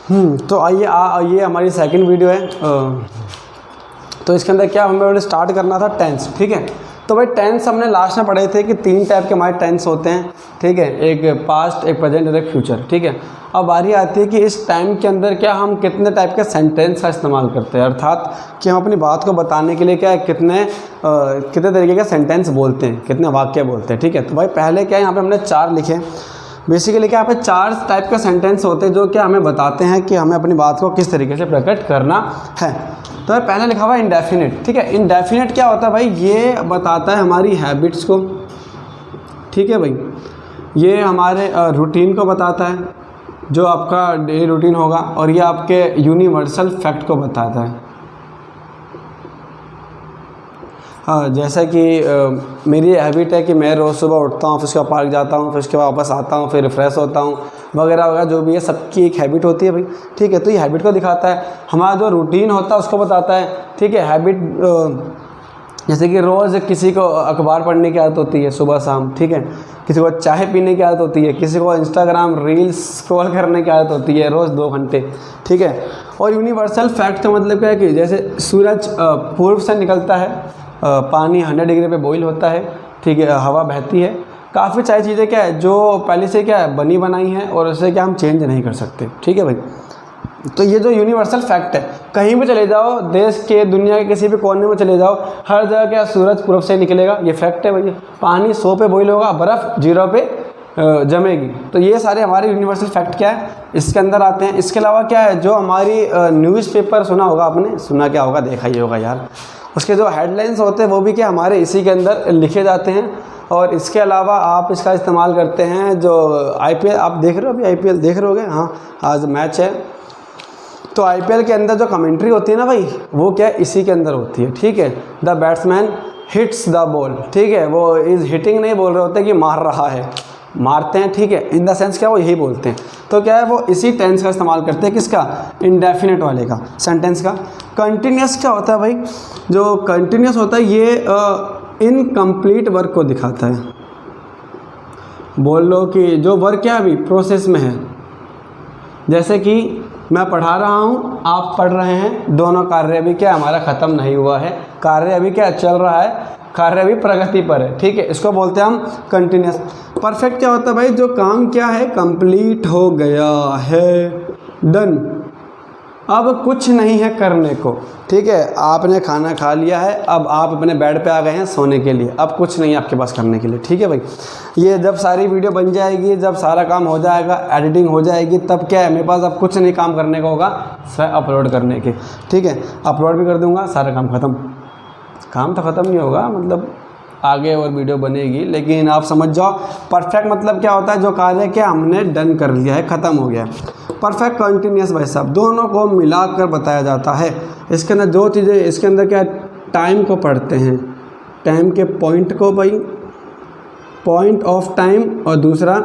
तो आइए ये हमारी सेकंड वीडियो है। तो इसके अंदर क्या हमें स्टार्ट करना था टेंस, ठीक है। तो भाई टेंस हमने लास्ट में पढ़े थे कि 3 टाइप के हमारे टेंस होते हैं, ठीक है, एक पास्ट, एक प्रेजेंट और एक फ्यूचर, ठीक है। अब बारी आती है कि इस टाइम के अंदर क्या हम कितने टाइप के सेंटेंस का इस्तेमाल करते हैं, अर्थात कि हम अपनी बात को बताने के लिए क्या कितने तरीके के सेंटेंस बोलते हैं, कितने वाक्य बोलते हैं, ठीक है। तो भाई पहले क्या यहाँ पे हमने 4 लिखे। बेसिकली क्या यहाँ पे 4 टाइप के सेंटेंस होते हैं जो क्या हमें बताते हैं कि हमें अपनी बात को किस तरीके से प्रकट करना है। तो भाई पहले लिखा हुआ है इंडेफिनिट, ठीक है। इंडेफिनिट क्या होता है भाई, ये बताता है हमारी हैबिट्स को, ठीक है भाई। ये हमारे रूटीन को बताता है, जो आपका डेली रूटीन होगा, और ये आपके यूनिवर्सल फैक्ट को बताता है। हाँ, जैसा कि मेरी हैबिट है कि मैं रोज़ सुबह उठता हूँ, फिर उसके बाद पार्क जाता हूँ, फिर उसके बाद वापस आता हूँ, फिर रिफ़्रेश होता हूँ वगैरह वगैरह, जो भी है सबकी एक हैबिट होती है भाई, ठीक है। तो ये हैबिट को दिखाता है। हमारा जो रूटीन होता है उसको बताता है, ठीक है। हैबिट जैसे कि रोज़ किसी को अखबार पढ़ने की आदत होती है सुबह शाम, ठीक है। किसी को चाय पीने की आदत होती है, किसी को इंस्टाग्राम रील्स स्क्रॉल करने की आदत होती है रोज़ 2 घंटे, ठीक है। और यूनिवर्सल फैक्ट का मतलब क्या है कि जैसे सूरज पूर्व से निकलता है, पानी 100 डिग्री पे बॉईल होता है, ठीक है, हवा बहती है, काफ़ी सारी चीज़ें क्या है जो पहले से क्या है बनी बनाई हैं और उसे क्या हम चेंज नहीं कर सकते, ठीक है भाई। तो ये जो यूनिवर्सल फैक्ट है, कहीं भी चले जाओ, देश के दुनिया के किसी भी कोने में चले जाओ, हर जगह क्या सूरज पूर्व से निकलेगा, ये फैक्ट है भैया। पानी 100 पे बॉईल होगा, बर्फ़ 0 पे जमेगी। तो ये सारे हमारे यूनिवर्सल फैक्ट क्या है इसके अंदर आते हैं। इसके अलावा क्या है, जो हमारी न्यूज़पेपर सुना होगा आपने, सुना क्या होगा, देखा ही होगा यार, उसके जो हेडलाइंस होते हैं वो भी क्या हमारे इसी के अंदर लिखे जाते हैं। और इसके अलावा आप इसका इस्तेमाल करते हैं, जो IPL आप देख रहे हो, अभी IPL देख रहे होगे, हाँ आज मैच है, तो IPL के अंदर जो कमेंट्री होती है ना भाई, वो क्या इसी के अंदर होती है, ठीक है। The batsman hits the ball, ठीक है, वो इज़ हिटिंग नहीं बोल रहे होते कि मार रहा है, मारते हैं, ठीक है, इन द सेंस क्या वो यही बोलते हैं। तो क्या है वो इसी टेंस का इस्तेमाल करते हैं, किसका, इंडेफिनिट वाले का, सेंटेंस का। कंटिन्यूस क्या होता है भाई, जो कंटिन्यूस होता है ये इनकम्प्लीट वर्क को दिखाता है। बोल लो कि जो वर्क क्या अभी प्रोसेस में है, जैसे कि मैं पढ़ा रहा हूँ, आप पढ़ रहे हैं, दोनों कार्य अभी क्या हमारा ख़त्म नहीं हुआ है, कार्य अभी क्या चल रहा है, कार्य अभी प्रगति पर है, ठीक है, इसको बोलते हैं हम कंटिन्यूस। परफेक्ट क्या होता है भाई, जो काम क्या है कंप्लीट हो गया है, डन, अब कुछ नहीं है करने को, ठीक है। आपने खाना खा लिया है, अब आप अपने बेड पे आ गए हैं सोने के लिए, अब कुछ नहीं है आपके पास करने के लिए, ठीक है भाई। ये जब सारी वीडियो बन जाएगी, जब सारा काम हो जाएगा, एडिटिंग हो जाएगी, तब क्या है मेरे पास अब कुछ नहीं काम करने का होगा, सिर्फ अपलोड करने के, ठीक है। अपलोड भी कर दूंगा, सारा काम ख़त्म। काम तो ख़त्म नहीं होगा, मतलब आगे और वीडियो बनेगी, लेकिन आप समझ जाओ परफेक्ट मतलब क्या होता है, जो कार्य क्या हमने डन कर लिया है, ख़त्म हो गया। परफेक्ट कंटिन्यूस भाई साहब दोनों को मिलाकर बताया जाता है। इसके अंदर जो चीज़ें, इसके अंदर क्या टाइम को पढ़ते हैं, टाइम के पॉइंट को भाई, पॉइंट ऑफ टाइम, और दूसरा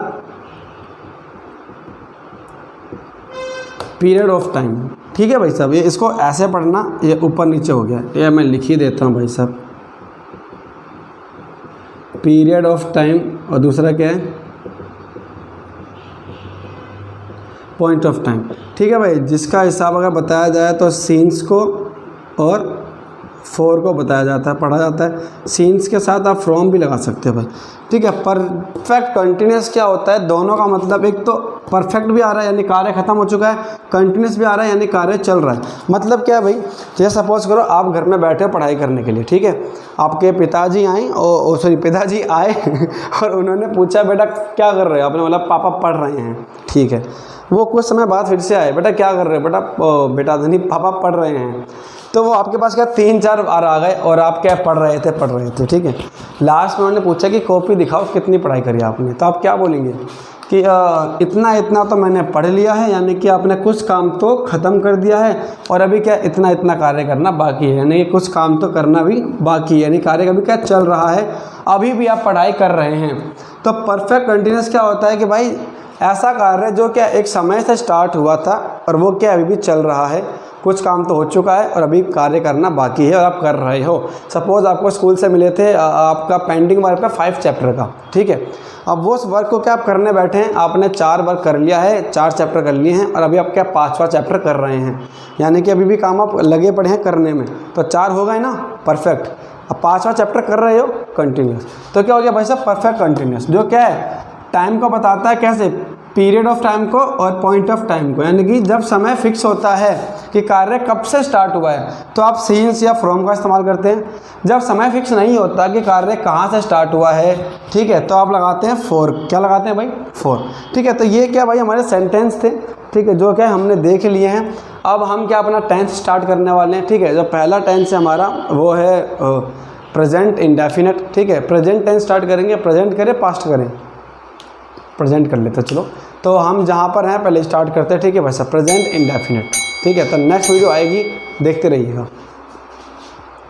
पीरियड ऑफ टाइम, ठीक है भाई साहब। ये इसको ऐसे पढ़ना, ये ऊपर नीचे हो गया, ये मैं लिख ही देता हूँ भाई साहब, पीरियड ऑफ टाइम, और दूसरा क्या है पॉइंट ऑफ टाइम, ठीक है भाई। जिसका हिसाब अगर बताया जाए तो सीन्स को और 4 को बताया जाता है, पढ़ा जाता है। सीन्स के साथ आप फ्रॉम भी लगा सकते हो भाई, ठीक है। परफेक्ट कंटिन्यूस क्या होता है, दोनों का मतलब, एक तो परफेक्ट भी आ रहा है यानी कार्य खत्म हो चुका है, कंटिन्यूस भी आ रहा है यानी कार्य चल रहा है। मतलब क्या है भाई, जैसे सपोज करो आप घर में बैठे हो पढ़ाई करने के लिए, ठीक है, आपके पिताजी आए पिताजी आए और उन्होंने पूछा बेटा क्या कर रहे हो, आपने बोला पापा पढ़ रहे हैं, ठीक है। वो कुछ समय बाद फिर से आए, बेटा क्या कर रहे हो, बेटा नहीं पापा पढ़ रहे हैं। तो वो आपके पास क्या 3-4 बार आ गए और आप क्या पढ़ रहे थे, ठीक है। लास्ट में उन्होंने पूछा कि कॉपी दिखाओ कितनी पढ़ाई करी आपने, तो आप क्या बोलेंगे कि इतना तो मैंने पढ़ लिया है, यानी कि आपने कुछ काम तो ख़त्म कर दिया है, और अभी क्या इतना कार्य करना बाकी है, यानी कि कुछ काम तो करना भी बाकी है, यानी कार्य अभी क्या चल रहा है, अभी भी आप पढ़ाई कर रहे हैं। तो परफेक्ट कंटिन्यूस क्या होता है कि भाई ऐसा कार्य जो क्या एक समय से स्टार्ट हुआ था और वो क्या अभी भी चल रहा है, कुछ काम तो हो चुका है और अभी कार्य करना बाकी है और आप कर रहे हो। सपोज़ आपको स्कूल से मिले थे आपका पेंडिंग वर्क है 5 चैप्टर का, ठीक है। अब वो उस वर्क को क्या आप करने बैठे हैं, आपने 4 वर्क कर लिया है, 4 चैप्टर कर लिए हैं और अभी आप क्या 5वां चैप्टर कर रहे हैं, यानी कि अभी भी काम आप लगे पड़े हैं करने में। तो 4 हो गए ना, परफेक्ट। अब 5वां चैप्टर कर रहे हो कंटिन्यूस, तो क्या हो गया भाई साहब, परफेक्ट कंटिन्यूस, जो क्या है टाइम को बताता है, कैसे, पीरियड ऑफ टाइम को और पॉइंट ऑफ टाइम को, यानी कि जब समय फिक्स होता है कि कार्य कब से स्टार्ट हुआ है तो आप सिंस या फ्रॉम का इस्तेमाल करते हैं। जब समय फिक्स नहीं होता कि कार्य कहाँ से स्टार्ट हुआ है, ठीक है, तो आप लगाते हैं फॉर। क्या लगाते हैं भाई, फॉर, ठीक है। तो ये क्या भाई हमारे सेंटेंस थे, ठीक है, जो क्या हमने देख लिए हैं। अब हम क्या अपना टेंस स्टार्ट करने वाले हैं, ठीक है। जो पहला टेंस है हमारा वो है प्रेजेंट इंडेफिनिट, ठीक है। प्रेजेंट टेंस स्टार्ट करेंगे, प्रेजेंट करें पास्ट करें, प्रेजेंट कर लेते चलो। तो हम जहाँ पर हैं पहले स्टार्ट करते हैं, ठीक है भाई साहब, प्रेजेंट इंडेफिनिट, ठीक है। तो नेक्स्ट वीडियो आएगी, देखते रहिएगा।